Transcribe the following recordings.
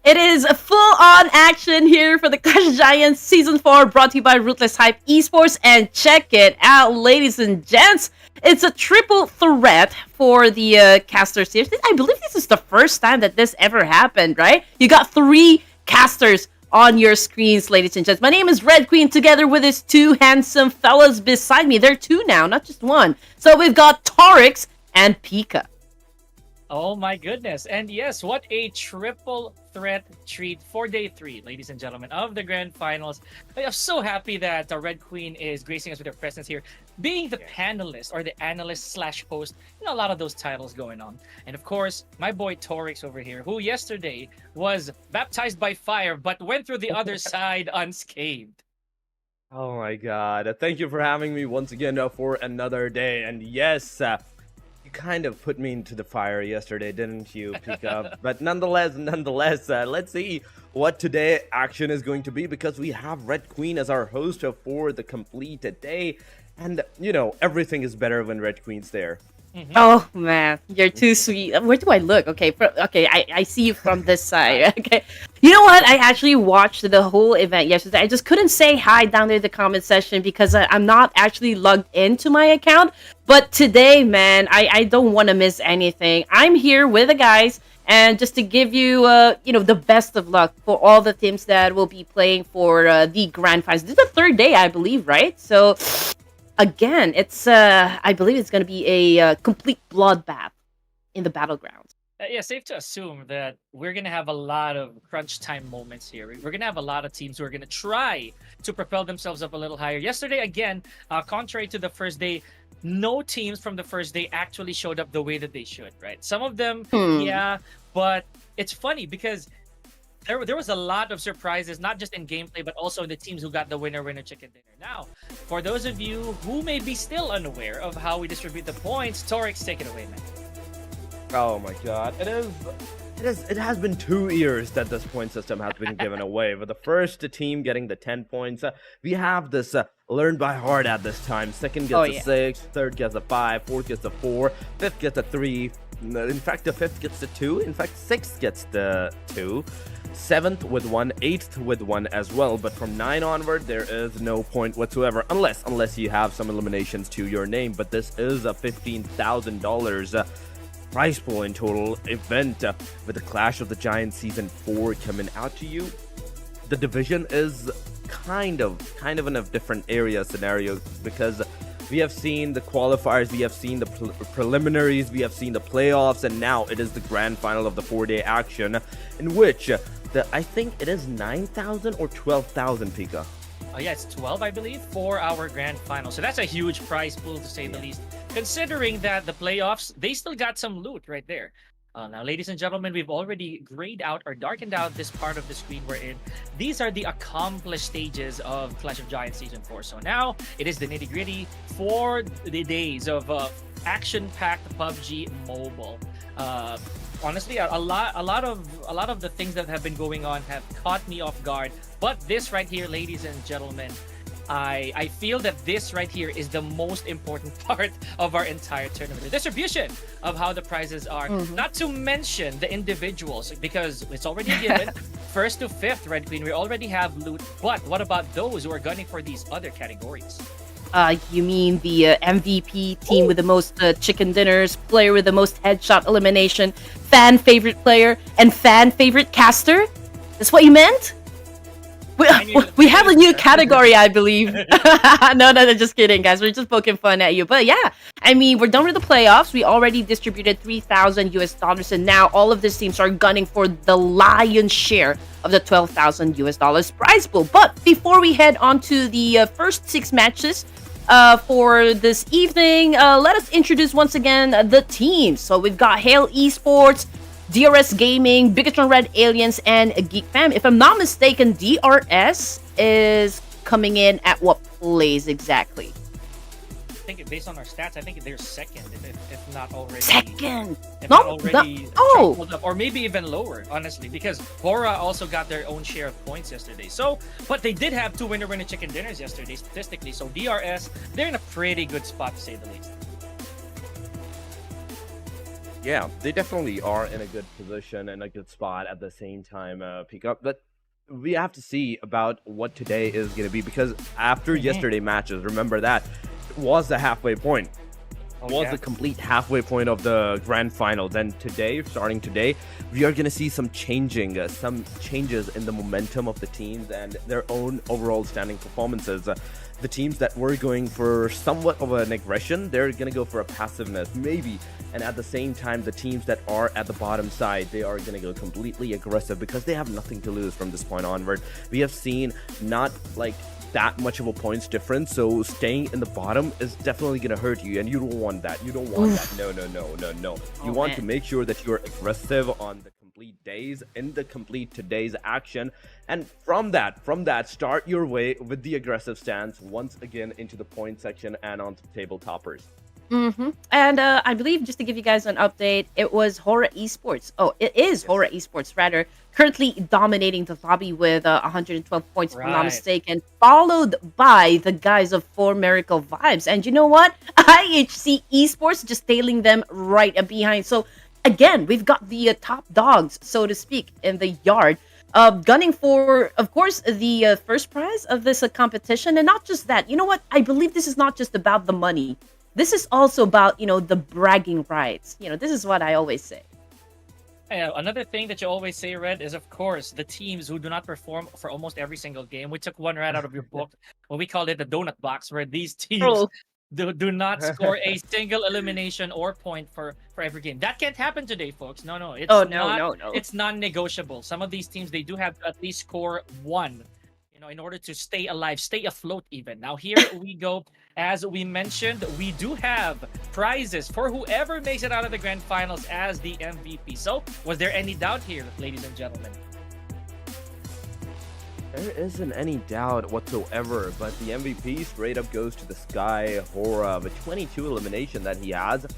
It is a full-on action here for the Clash of Giants Season 4, brought to you by Ruthless Hype Esports. And check it out, ladies and gents. It's a triple threat for the caster series. I believe this is the first time that this ever happened, right? You got 3 casters on your screens, ladies and gents. My name is Red Queen, together with his 2 handsome fellas beside me. They're 2 now, not just 1. So we've got Torix and Pika. Oh my goodness. And yes, what a triple threat treat for day 3, ladies and gentlemen, of the grand finals. I am so happy that the Red Queen is gracing us with her presence here, being the panelist or the analyst slash host. A lot of those titles going on. And of course, my boy Torix over here, who yesterday was baptized by fire, but went through the other side unscathed. Oh my god. Thank you for having me once again for another day. And yes, you kind of put me into the fire yesterday, didn't you, Pika? But nonetheless, let's see what today action is going to be, because we have Red Queen as our host for the complete day. And, you know, everything is better when Red Queen's there. Oh man, you're too sweet. Where do I look? Okay, I see you from this side. Okay, you know what? I actually watched the whole event yesterday. I just couldn't say hi down there in the comment section because I'm not actually logged into my account. But today, man, I don't want to miss anything. I'm here with the guys, and just to give you, you know, the best of luck for all the teams that will be playing for the grand finals. This is the 3rd day, I believe, right? So. Again, it's I believe it's going to be a complete bloodbath in the battlegrounds. Yeah, safe to assume that we're going to have a lot of crunch time moments here. We're going to have a lot of teams who are going to try to propel themselves up a little higher. Yesterday, again, contrary to the first day, no teams from the first day actually showed up the way that they should, right? Some of them, yeah, but it's funny because there was a lot of surprises, not just in gameplay, but also in the teams who got the winner chicken dinner. Now, for those of you who may be still unaware of how we distribute the points, Torix, take it away, man. Oh my god, it has been 2 years that this point system has been given away, with the first team getting the 10 points. We have this learned by heart at this time. Second gets a 6, third gets a 5, fourth gets a 4, fifth gets a 3. In fact, the 5th gets the 2. In fact, 6th gets the 2. 7th with 1, 8th with 1 as well. But from 9 onward, there is no point whatsoever, unless you have some eliminations to your name. But this is a $15,000 prize pool in total event with the Clash of the Giants Season 4 coming out to you. The division is kind of in a different area scenario, because we have seen the qualifiers, we have seen the preliminaries, we have seen the playoffs, and now it is the grand final of the 4-day action, in which I think it is 9,000 or 12,000, Pika. Oh yeah, it's 12, I believe, for our grand final. So that's a huge prize pool, to say the least. Considering that the playoffs, they still got some loot right there. Now, ladies and gentlemen, we've already grayed out or darkened out this part of the screen we're in. These are the accomplished stages of Clash of Giants Season 4. So now, it is the nitty-gritty for the days of action-packed PUBG Mobile. Honestly, a lot of the things that have been going on have caught me off guard. But this right here, ladies and gentlemen, I feel that this right here is the most important part of our entire tournament. The distribution of how the prizes are. Not to mention the individuals, because it's already given. 1st to 5th, Red Queen, we already have loot. But what about those who are gunning for these other categories? You mean the MVP team with the most chicken dinners, player with the most headshot elimination, fan favorite player, and fan favorite caster? That's what you meant? We have a new category, I believe. No, just kidding, guys. We're just poking fun at you. But yeah, I mean, we're done with the playoffs. We already distributed $3,000, and now all of these teams are gunning for the lion's share of the $12,000 prize pool. But before we head on to the first 6 matches for this evening, let us introduce once again the teams. So we've got Hail Esports, DRS Gaming, BIGETRON Red Aliens, and GEEK Fam. If I'm not mistaken, DRS is coming in at what place exactly? I think based on our stats, I think they're second, if not already. Second? If No, not already oh! tripled up, or maybe even lower, honestly, because HORAA also got their own share of points yesterday. So, but they did have 2 winner chicken dinners yesterday, statistically. So DRS, they're in a pretty good spot, to say the least. Yeah, they definitely are in a good position and a good spot at the same time, Pika. But we have to see about what today is going to be, because after yesterday's matches, remember that it was the halfway point. Was the complete halfway point of the grand finals, and today, starting today, we are going to see some changes in the momentum of the teams and their own overall standing performances. The teams that were going for somewhat of an aggression, they're going to go for a passiveness, maybe. And at the same time, the teams that are at the bottom side, they are going to go completely aggressive because they have nothing to lose from this point onward. We have seen not like that much of a points difference, so staying in the bottom is definitely going to hurt you, and you don't want that. You don't want that. No. You want to make sure that you're aggressive on the complete days, in the complete today's action, and from that, start your way with the aggressive stance once again into the point section and onto the table toppers. And I believe, just to give you guys an update, it was HORAA Esports. Oh, it is HORAA Esports, rather, currently dominating the lobby with 112 points, if I'm not mistaken, followed by the guys of 4 Miracle Vibes. And you know what? IHC Esports just tailing them right behind. So, again, we've got the top dogs, so to speak, in the yard. Gunning for, of course, the first prize of this competition. And not just that. You know what? I believe this is not just about the money. This is also about, the bragging rights. This is what I always say. Another thing that you always say, Red, is, of course, the teams who do not perform for almost every single game. We took one right out of your book when we called it the donut box, where these teams do not score a single elimination or point for every game. That can't happen today, folks. No. It's no. It's non-negotiable. Some of these teams, they do have to at least score one, in order to stay alive, stay afloat even. Now, here we go. As we mentioned, we do have prizes for whoever makes it out of the grand finals as the MVP. So, was there any doubt here, ladies and gentlemen? There isn't any doubt whatsoever, but the MVP straight up goes to this guy, HORAA, with 22 elimination that he has.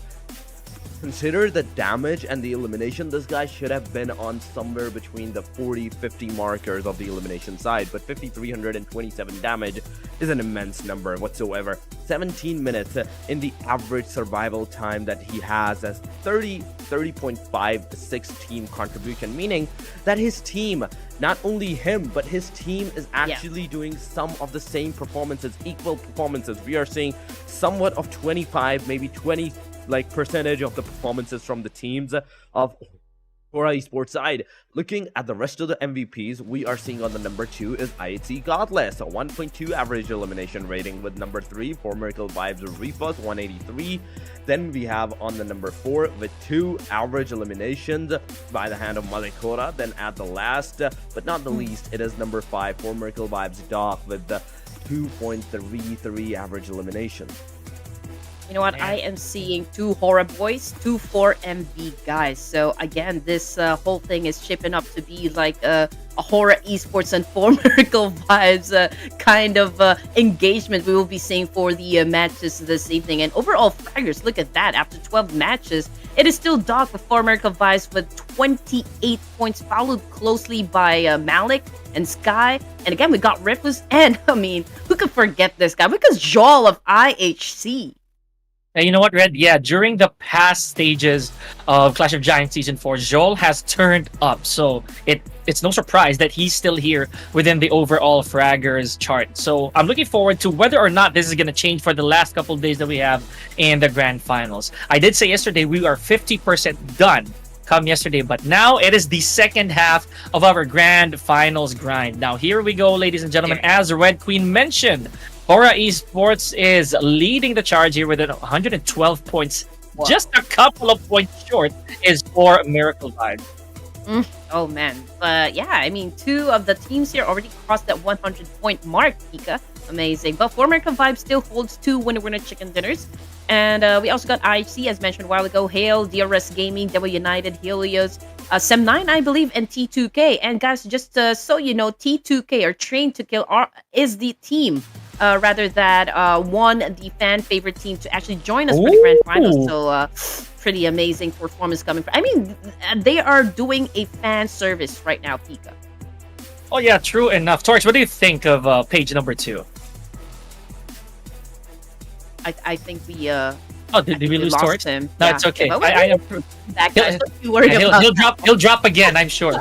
Consider the damage and the elimination. This guy should have been on somewhere between the 40-50 markers of the elimination side, but 5,327 damage is an immense number whatsoever. 17 minutes in the average survival time that he has as 30.56 team contribution, meaning that his team, not only him, but his team is actually doing some of the same performances, equal performances. We are seeing somewhat of 25, maybe 20 percentage of the performances from the teams of HORAA Esports side. Looking at the rest of the MVPs, we are seeing on the number 2 is IHC Godless, a 1.2 average elimination rating, with number 3 for Miracle Vibes Refus, 183. Then we have on the number 4 with 2 average eliminations by the hand of Malekora. Then at the last, but not the least, it is number 5 for Miracle Vibes Doc with the 2.33 average elimination. You know what? I am seeing 2 HORAA boys, 2 4MV guys. So again, this whole thing is shaping up to be like a HORAA Esports and 4 Miracle Vibes kind of engagement we will be seeing for the matches this evening. And overall fraggers, look at that. After 12 matches, it is still Doc with 4 Miracle Vibes with 28 points, followed closely by Malik and Sky. And again, we got Ruthless. And I mean, who could forget this guy? Because Joel of IHC. You know what, Red? Yeah, during the past stages of Clash of Giants Season 4, Joel has turned up. So it's no surprise that he's still here within the overall fraggers chart. So I'm looking forward to whether or not this is going to change for the last couple of days that we have in the grand finals. I did say yesterday we are 50% done come yesterday, but now it is the second half of our grand finals grind. Now here we go, ladies and gentlemen. As Red Queen mentioned, HORAA Esports is leading the charge here with 112 points. Wow. Just a couple of points short is for Miracle Vibes. Oh man, but yeah, I mean, 2 of the teams here already crossed that 100-point mark, Pika. Amazing. But 4 Miracle Vibes still holds 2 winner chicken dinners. And we also got IHC, as mentioned a while ago, Hale, DRS Gaming, DEWA United, Helios, Sem9, I believe, and T2K. And guys, just so you know, T2K, or Train to Kill, is the team that won the fan favorite team to actually join us for the grand finals. So pretty amazing performance coming from. I mean, they are doing a fan service right now, Pika. Oh yeah, true enough. Torch, what do you think of page number 2? I think we Oh, did we lose lost Torix? him. No, Yeah. it's okay. But I that guy, don't you worry he'll, about he'll that. drop. He'll drop again. I'm sure.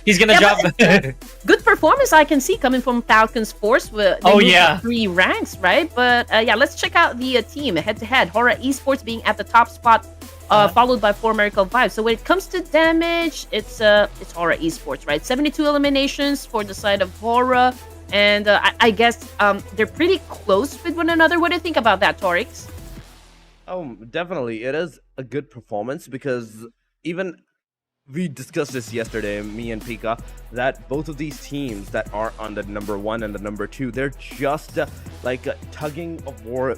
He's gonna Yeah, drop. Good performance I can see coming from Falcons Force. They Oh, moved yeah. up 3 ranks, right? But yeah, let's check out the team head to head. HORAA Esports being at the top spot, followed by 4 Miracle Vibes. So when it comes to damage, it's HORAA Esports, right? 72 eliminations for the side of HORAA, and I guess they're pretty close with one another. What do you think about that, Torix? Oh, definitely. It is a good performance because even we discussed this yesterday, me and Pika, that both of these teams that are on the number 1 and the number 2, they're just like tugging of war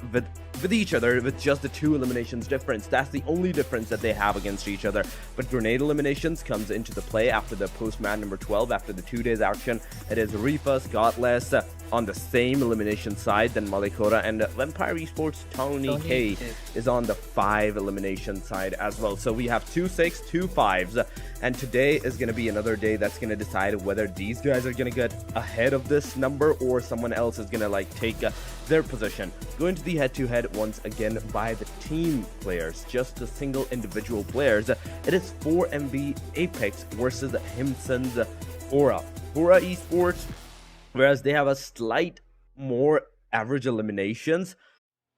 with each other with just the 2 eliminations difference. That's the only difference that they have against each other. But grenade eliminations comes into the play after the post-man number 12, after the 2 days action. It is Ruthless, Godless on the same elimination side than Malikora, and Vampire Esports Tony K is on the 5 elimination side as well. So we have 2 6, 2 5s, and today is going to be another day that's going to decide whether these guys are going to get ahead of this number or someone else is going to like take their position. Going to the head-to-head once again by the team players, just the single individual players. It is 4MB Apex versus Himson's HORAA. HORAA Esports, whereas they have a slight more average eliminations,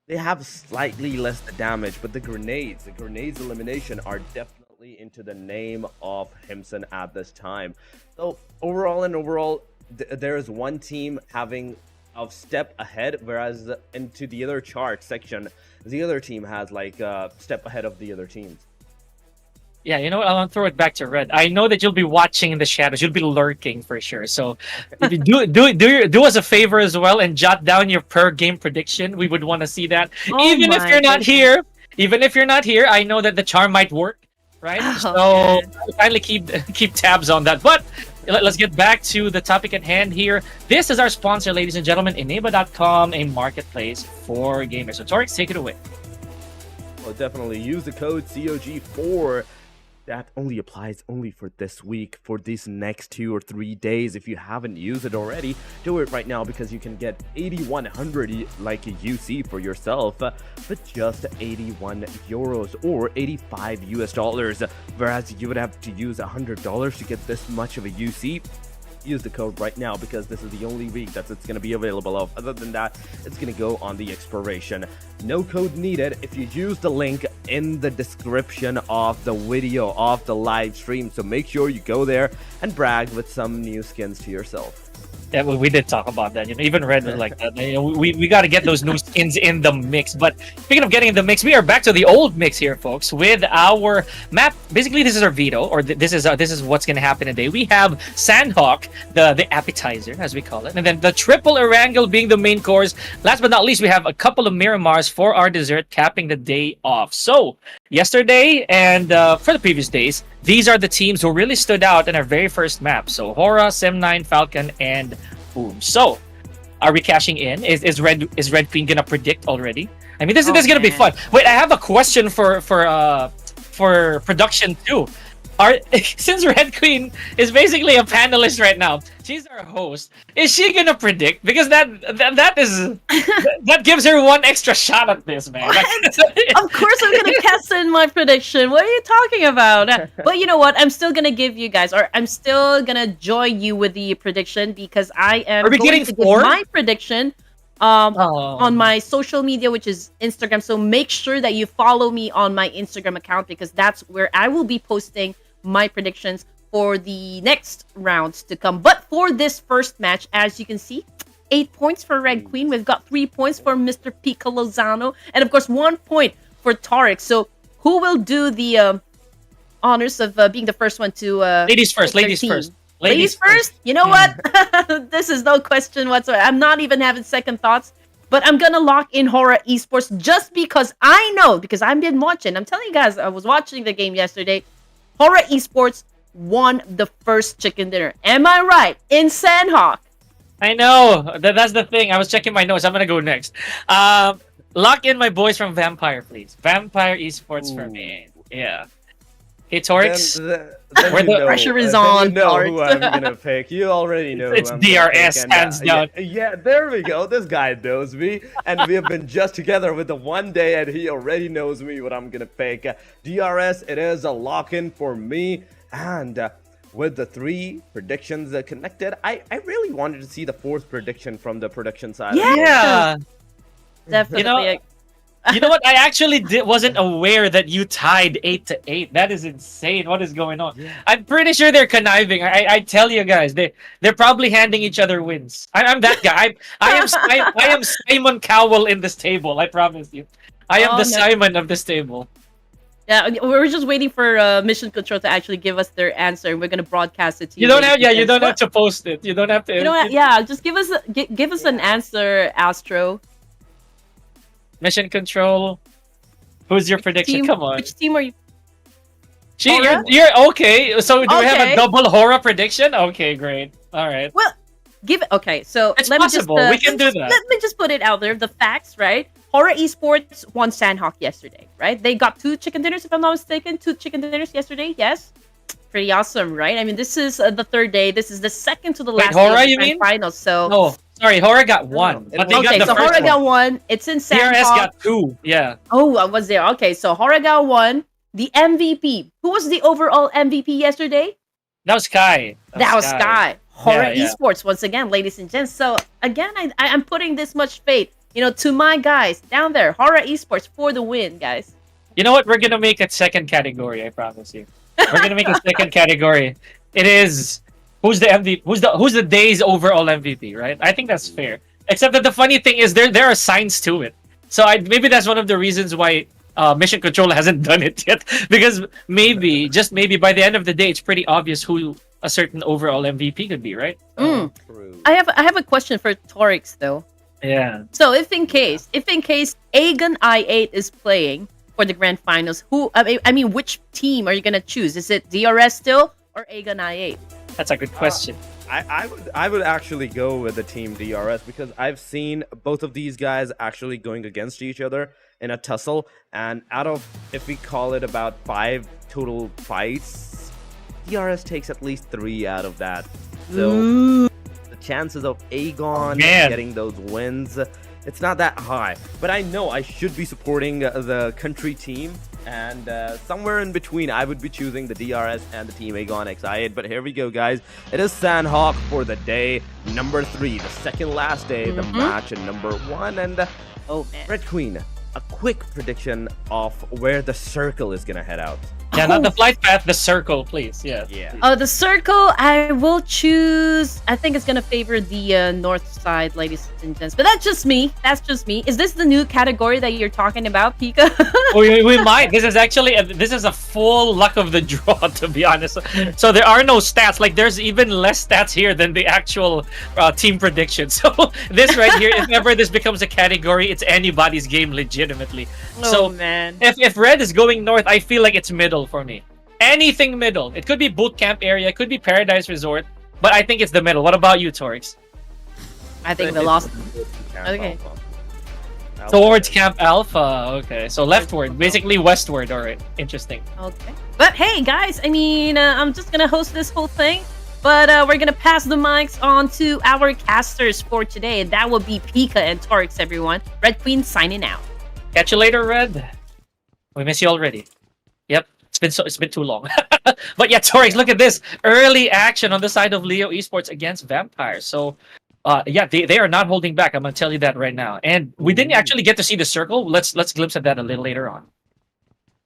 they have slightly less damage, but the grenades elimination are definitely into the name of Himson at this time. So overall, there is one team having a step ahead, whereas into the other chart section, the other team has like a step ahead of the other teams. Yeah, you know what? I'll throw it back to Red. I know that you'll be watching in the shadows. You'll be lurking for sure. So if you do us a favor as well and jot down your per game prediction. We would want to see that. Oh Even if my you're not goodness. here, I know that the charm might work, right? Oh, So man. kindly keep tabs on that. But let's get back to the topic at hand here. This is our sponsor, ladies and gentlemen, Eneba.com, a marketplace for gamers. So Torix, take it away. Well, definitely use the code COG4. That only applies only for this week, for these next 2 or 3 days. If you haven't used it already, do it right now because you can get 8100 like a UC for yourself with just 81 euros or 85 US dollars, whereas you would have to use $100 to get this much of a UC. Use the code right now because this is the only week that it's going to be available of. Other than that, it's going to go on the expiration. No code needed if you use the link in the description of the video of the live stream. So make sure you go there and brag with some new skins to yourself. Yeah, well, we did talk about that. You know, even Red was like that. You know, we got to get those new skins in the mix. But speaking of getting in the mix, we are back to the old mix here, folks, with our map. Basically, this is our veto, or this is what's going to happen today. We have SANHOK, the appetizer, as we call it, and then the triple ERANGEL being the main course. Last but not least, we have a couple of MIRAMARs for our dessert, capping the day off. So yesterday and for the previous days, these are the teams who really stood out in our very first map. So HORAA, Sim9, Falcon, and Boom. So, are we cashing in? Is Red Queen gonna predict already? I mean, this is gonna be fun. Wait, I have a question for production too. Since Red Queen is basically a panelist right now, she's our host. Is she gonna predict? Because that gives her one extra shot at this, man. Of course I'm gonna cast in my prediction. What are you talking about? But you know what? I'm still gonna give you guys, or I'm still gonna join you with the prediction because I am Are we going getting to give 4? my prediction on my social media, which is Instagram. So make sure that you follow me on my Instagram account because that's where I will be posting my predictions for the next rounds to come. But for this first match, as you can see, 8 points for Red Queen. We've got 3 points for Mr. Pika Lozano, and of course 1 point for Tarek. So who will do the honors of being the first one to ladies first, pick their ladies team? first. Ladies first? You know what? This is no question whatsoever. I'm not even having second thoughts. But I'm gonna lock in HORAA Esports just because I know, because I've been watching. I'm telling you guys, I was watching the game yesterday. HORAA Esports won the first chicken dinner. Am I right? In SANHOK. I know. That's the thing. I was checking my notes. I'm gonna go next. Lock in my boys from Vampire, please. Vampire Esports for me. Yeah. Hey, Torx. Then Where you the know, pressure is then on, you know who Torx. I'm gonna pick. You already know It's who I'm gonna pick, DRS, and, hands down. Yeah, there we go. This guy knows me, and we have been just together with the one day, and he already knows me what I'm gonna pick. DRS, it is a lock-in for me, and with the 3 predictions connected, I really wanted to see the 4th prediction from the production side. Yeah. Definitely. You know what? I actually wasn't aware that you tied 8-8. That is insane. What is going on? Yeah. I'm pretty sure they're conniving. I tell you guys, they're probably handing each other wins. I'm that guy. I am Simon Cowell in this table. I promise you. I am Oh, the no. Simon of this table. Yeah, we're just waiting for Mission Control to actually give us their answer, and we're gonna broadcast it to you. You don't have. ladies Yeah, you and don't have gents. to post it. You don't have to. You know what? Yeah, just give us give us an answer, Astro. Mission Control. Who's your prediction? Come on. Which team are you? You're okay. So do we have Okay. a double HORAA prediction? Okay, great. All right. Well, give it. Okay, so It's let possible. me just We can do that. Let me just put it out there. The facts, right? HORAA Esports won SANHOK yesterday, right? They got 2 chicken dinners, if I'm not mistaken. 2 chicken dinners yesterday. Yes, pretty awesome, right? I mean, this is the 3rd day. This is the 2nd to the Wait, last day HORAA, of the you grand mean? finals. So No, sorry, HORAA got 1, it but they okay, got the so first HORAA one. got 1. It's in DRS SANHOK. got 2. Yeah. Oh, I was there. Okay, so HORAA got 1. The MVP. Who was the overall MVP yesterday? That was Sky. That was Sky. HORAA Yeah. Esports, once again, ladies and gents. So, again, I'm putting this much faith, to my guys down there. HORAA Esports for the win, guys. You know what? We're gonna make a second category. I promise you. We're gonna make a second category. It is who's the MVP? Who's the day's overall MVP? Right? I think that's fair. Except that the funny thing is there are signs to it. So maybe that's one of the reasons why Mission Control hasn't done it yet, because maybe, just maybe, by the end of the day, it's pretty obvious who a certain overall MVP could be, right? Mm. True. I have a question for Torix though. Yeah. So if in case Aegon I8 is playing for the grand finals, I mean, which team are you gonna choose? Is it DRS still or Aegon I8? That's a good question. I would actually go with the team DRS because I've seen both of these guys actually going against each other in a tussle, and out of, if we call it, about 5 total fights, DRS takes at least 3 out of that. So the chances of Aegon getting those wins, it's not that high. But I know I should be supporting the country team, and somewhere in between I would be choosing the DRS and the team Aegon X8. But here we go, guys. It is SANHOK for the day number 3, the second last day, the match at number 1. And Oh man. Red Queen, a quick prediction of where the circle is gonna head out. Yeah, not the flight path, the circle, please. Yes. Yeah. The circle, I will choose. I think it's gonna favor the north side, ladies and gents. But that's just me. That's just me. Is this the new category that you're talking about, Pika? we might. This is actually this is a full luck of the draw, to be honest. So there are no stats. Like, there's even less stats here than the actual team prediction. So this right here, if ever this becomes a category, it's anybody's game, legitimately. So man. if red is going north, I feel like it's middle for me. Anything middle. It could be boot camp area, it could be Paradise Resort, but I think it's the middle. What about you, Torix? I think we lost. Okay. Towards Camp Alpha. Okay, so leftward, basically westward. All right, interesting. Okay. But hey, guys, I mean, I'm just gonna host this whole thing, but we're gonna pass the mics on to our casters for today, and that will be Pika and Torix, everyone. Red Queen signing out. Catch you later, Red. We miss you already. Yep, it's been too long. But yeah, Torix, look at this early action on the side of Leo Esports against Vampire. So yeah, they are not holding back. I'm gonna tell you that right now. And we didn't actually get to see the circle. Let's glimpse at that a little later on.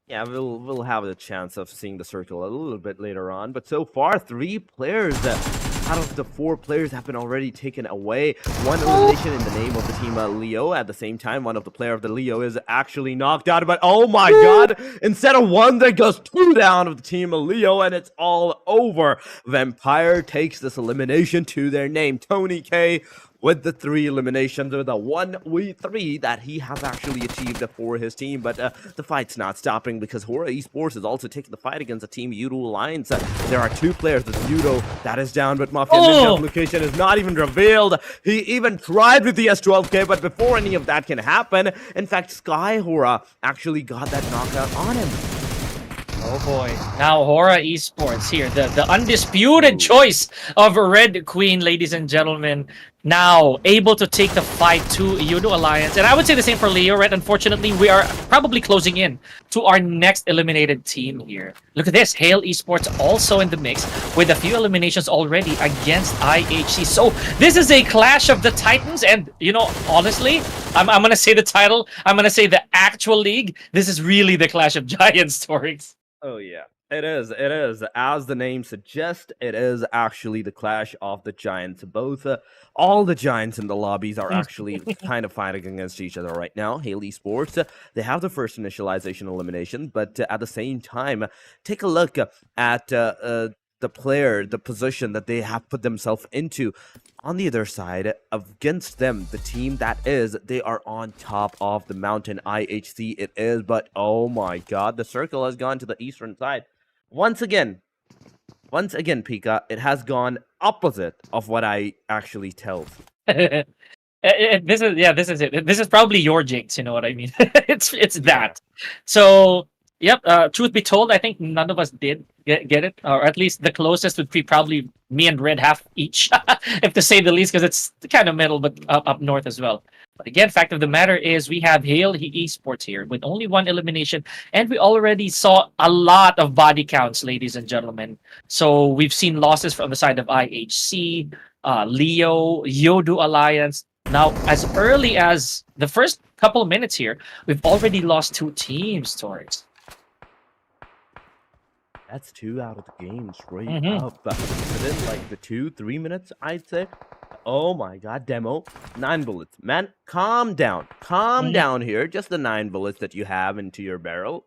Yeah, we'll have the chance of seeing the circle a little bit later on. But so far, 3 players out of the 4 players have been already taken away. 1 elimination in the name of the team Leo. At the same time, one of the player of the Leo is actually knocked out. But oh my god, instead of 1, there goes 2 down of the team Leo, and it's all over. Vampire takes this elimination to their name. Tony K with the 3 eliminations, with a 1v3 that he has actually achieved for his team. But the fight's not stopping, because HORAA Esports is also taking the fight against the team YOODO Alliance. There are 2 players with YOODO that is down, but Mafia Ninja's location is not even revealed. He even tried with the S12K, but before any of that can happen, in fact, Sky HORAA actually got that knockout on him. Oh boy. Now HORAA Esports here. The undisputed Ooh. choice of Red Queen, ladies and gentlemen. Now able to take the fight to YOODO Alliance. And I would say the same for Leo, right? Unfortunately, we are probably closing in to our next eliminated team here. Look at this. Hale Esports also in the mix with a few eliminations already against IHC. So this is a clash of the Titans. And, you know, honestly, I'm going to say the title. I'm going to say the actual league. This is really the clash of giants, Torix. Oh yeah, it is. It is. As the name suggests, it is actually the clash of the giants. Both, all the giants in the lobbies are actually kind of fighting against each other right now. Hale Esports, they have the first initialization elimination, but at the same time, take a look at the player, the position that they have put themselves into. On the other side, against them, the team that is, they are on top of the mountain. IHC it is, but oh my god, the circle has gone to the eastern side. Once again, Pika, it has gone opposite of what I actually tell. This is it. This is probably your Jinx, you know what I mean? It's that. So yep, truth be told, I think none of us did get it, or at least the closest would be probably me and Red half each, if to say the least, because it's kind of middle, but up north as well. But again, fact of the matter is we have Hale Esports here with only one elimination, and we already saw a lot of body counts, ladies and gentlemen. So we've seen losses from the side of IHC, Leo, YOODO Alliance. Now, as early as the first couple of minutes here, we've already lost 2 teams, Torix. That's 2 out of the game straight up. Within like the 2-3 minutes, I'd say. Oh my god, Demo, 9 bullets. Man, calm down. Calm down here. Just the 9 bullets that you have into your barrel.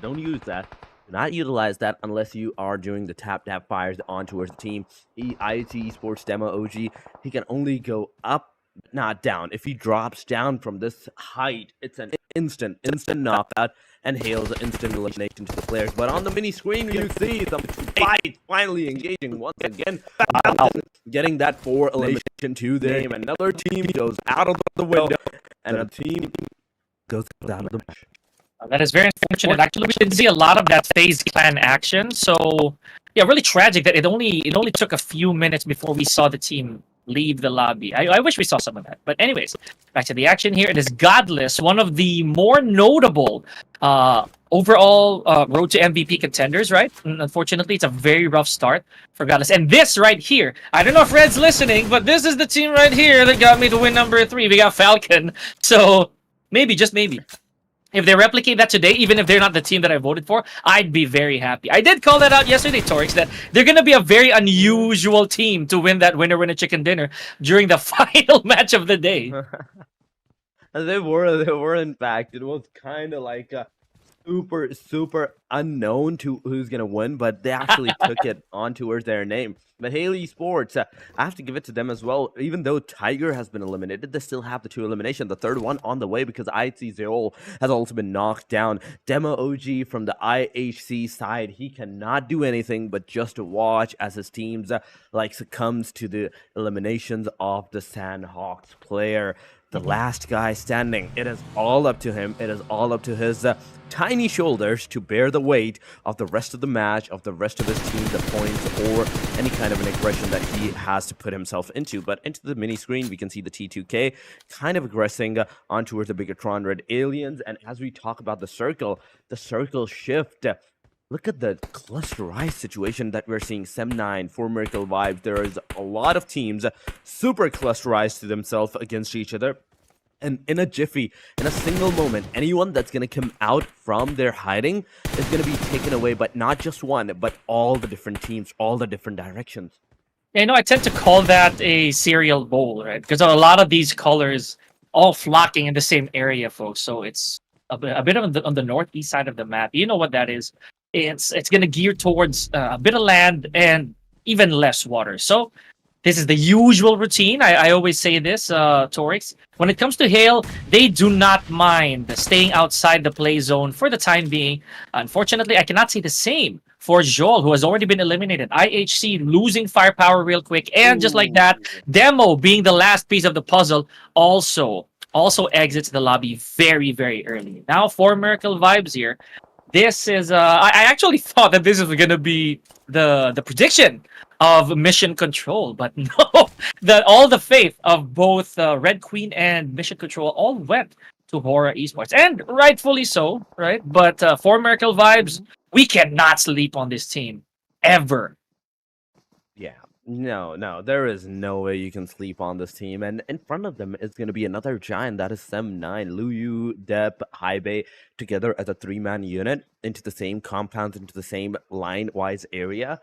Don't use that. Do not utilize that unless you are doing the tap fires on towards the team. IHC Esports Demo OG, he can only go up, not down. If he drops down from this height, it's an instant knockout, and Hale's instant elimination to the players. But on the mini screen, you see some fight finally engaging once again. Getting that 4 elimination to their team. Another team goes out of the window, and a team goes out of the match. That is very unfortunate. Actually, we didn't see a lot of that FAZE clan action. So, yeah, really tragic that it only took a few minutes before we saw the team leave the lobby. I wish we saw some of that. But anyways, back to the action here. It is Godless, one of the more notable overall road to MVP contenders, right? And unfortunately, it's a very rough start for Godless. And this right here, I don't know if Red's listening, but this is the team right here that got me to win number 3. We got Falcon. So maybe, just maybe, if they replicate that today, even if they're not the team that I voted for, I'd be very happy. I did call that out yesterday, Torix, that they're going to be a very unusual team to win that winner chicken dinner during the final match of the day. They were in fact. It was kind of like super unknown to who's gonna win, but they actually took it on towards their name. But Hale Esports, I have to give it to them as well. Even though Tiger has been eliminated, they still have the 2 elimination. The third one on the way because IHC Zero has also been knocked down. Demo OG from the IHC side, he cannot do anything but just watch as his teams succumbs to the eliminations of the SANHOK player. The last guy standing. It is all up to him. It is all up to his tiny shoulders to bear the weight of the rest of the match, of the rest of his team, the points, or any kind of an aggression that he has to put himself into. But into the mini screen, we can see the T2K kind of aggressing on towards the BIGETRON Red Aliens. And as we talk about the circle shift. Look at the clusterized situation that we're seeing. Sem9, 4 Miracle Vibes. There is a lot of teams super clusterized to themselves against each other. And in a jiffy, in a single moment, anyone that's going to come out from their hiding is going to be taken away, but not just one, but all the different teams, all the different directions. Yeah, I tend to call that a serial bowl, right? Because a lot of these colors all flocking in the same area, folks. So it's a bit on the northeast side of the map. You know what that is. It's going to gear towards a bit of land and even less water. So this is the usual routine. I always say this, Torix. When it comes to Hale, they do not mind staying outside the play zone for the time being. Unfortunately, I cannot say the same for Joel, who has already been eliminated. IHC losing firepower real quick. And just like that, Demo being the last piece of the puzzle also exits the lobby very, very early. Now, 4 Miracle Vibes here. this is I actually thought that this was gonna be the prediction of Mission Control, but no, that all the faith of both Red Queen and Mission Control all went to HORAA Esports, and rightfully so, right? But for Miracle Vibes, we cannot sleep on this team ever. Yeah. No, there is no way you can sleep on this team. And in front of them is going to be another giant, that is Sem9, Luyu, Dep, Haibei, together as a 3-man unit into the same compound, into the same line-wise area.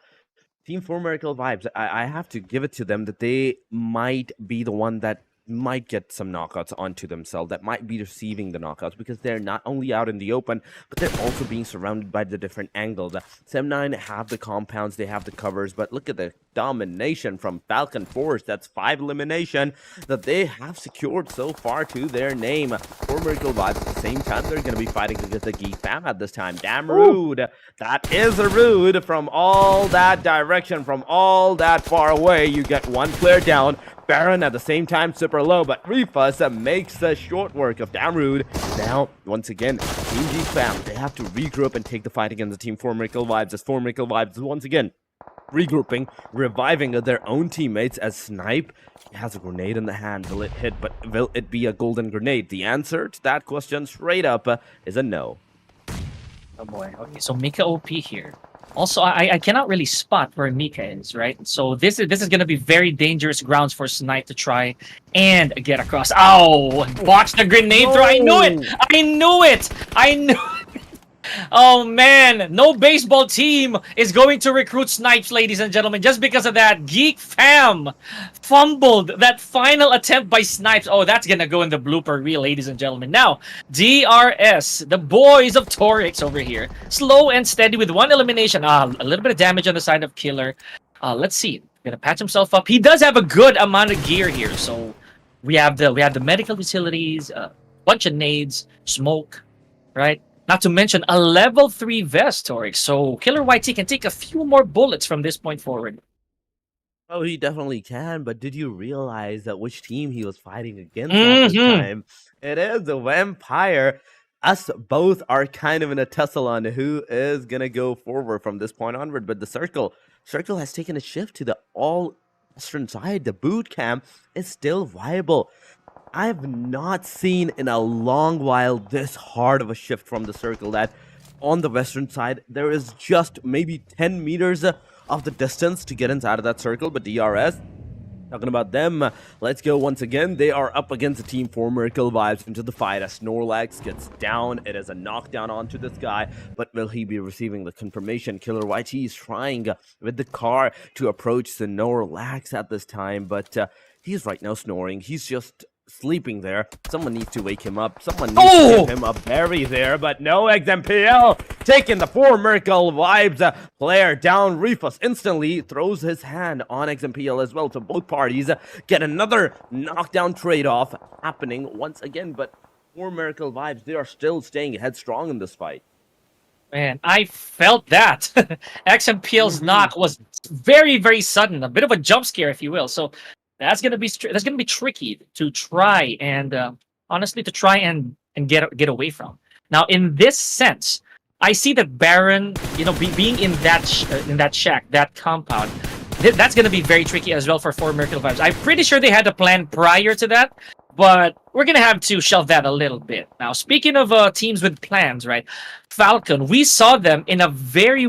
Team 4 Miracle Vibes, I have to give it to them that they might be the one that might get some knockouts onto themselves, that might be receiving the knockouts, because they're not only out in the open, but they're also being surrounded by the different angles. Sem9 have the compounds, they have the covers, but look at the domination from Falcon Force. That's 5 elimination that they have secured so far to their name. For Miracle Vibes, at the same time, they're going to be fighting against the GEEK fam at this time. Damn rude. That is a rude from all that direction, from all that far away. You get one player down. Baron at the same time super low, but Ruthless makes the short work of Damrude. Now, once again, Team GEEK fam, they have to regroup and take the fight against the Team 4 Miracle Vibes, as 4 Miracle Vibes once again regrouping, reviving their own teammates, as Snipe has a grenade in the hand. Will it hit, but will it be a golden grenade? The answer to that question straight up is a no. Oh boy. Okay, so Mika OP here. Also, I cannot really spot where Mika is, right? So this is gonna be very dangerous grounds for Snipe to try and get across. Ow! Watch the grenade throw. I knew it! I knew it! I knew Oh man, no baseball team is going to recruit Snipes, ladies and gentlemen, just because of that. GEEK fam fumbled that final attempt by Snipes. Oh, that's gonna go in the blooper reel, ladies and gentlemen. Now, DRS, the boys of Torix over here, slow and steady with 1 elimination. A little bit of damage on the side of Killer. Let's see, gonna patch himself up. He does have a good amount of gear here, so we have the medical facilities, bunch of nades, smoke, right? Not to mention a level 3 vest, Torix. So Killer YT can take a few more bullets from this point forward. Oh, he definitely can, but did you realize that which team he was fighting against at this time? It is the Vampire. Us both are kind of in a tussle on who is going to go forward from this point onward, but the Circle has taken a shift to the all-western side. The boot camp is still viable. I've not seen in a long while this hard of a shift from the Circle, that on the western side, there is just maybe 10 meters of the distance to get inside of that circle, but DRS, talking about them, let's go once again. They are up against the Team 4 Miracle Vibes into the fight as Snorlax gets down. It is a knockdown onto this guy, but will he be receiving the confirmation? Killer YT is trying with the car to approach the Snorlax at this time, but he's right now snoring. He's just sleeping there. Someone needs to wake him up. Someone needs to give him a berry there, but no. XMPL taking the 4 Miracle Vibes player down. Ruthless instantly throws his hand on XMPL as well, so both parties get another knockdown trade-off happening once again, but 4 Miracle Vibes, they are still staying headstrong in this fight. Man, I felt that. XMPL's knock was very, very sudden. A bit of a jump scare, if you will. So that's gonna be tricky to try and honestly to try and get away from. Now, in this sense, I see that Baron, you know, being in that shack, that compound, that's gonna be very tricky as well for 4 Miracle Vibes. I'm pretty sure they had a plan prior to that, but we're gonna have to shelve that a little bit. Now, speaking of teams with plans, right? Falcon, we saw them in a very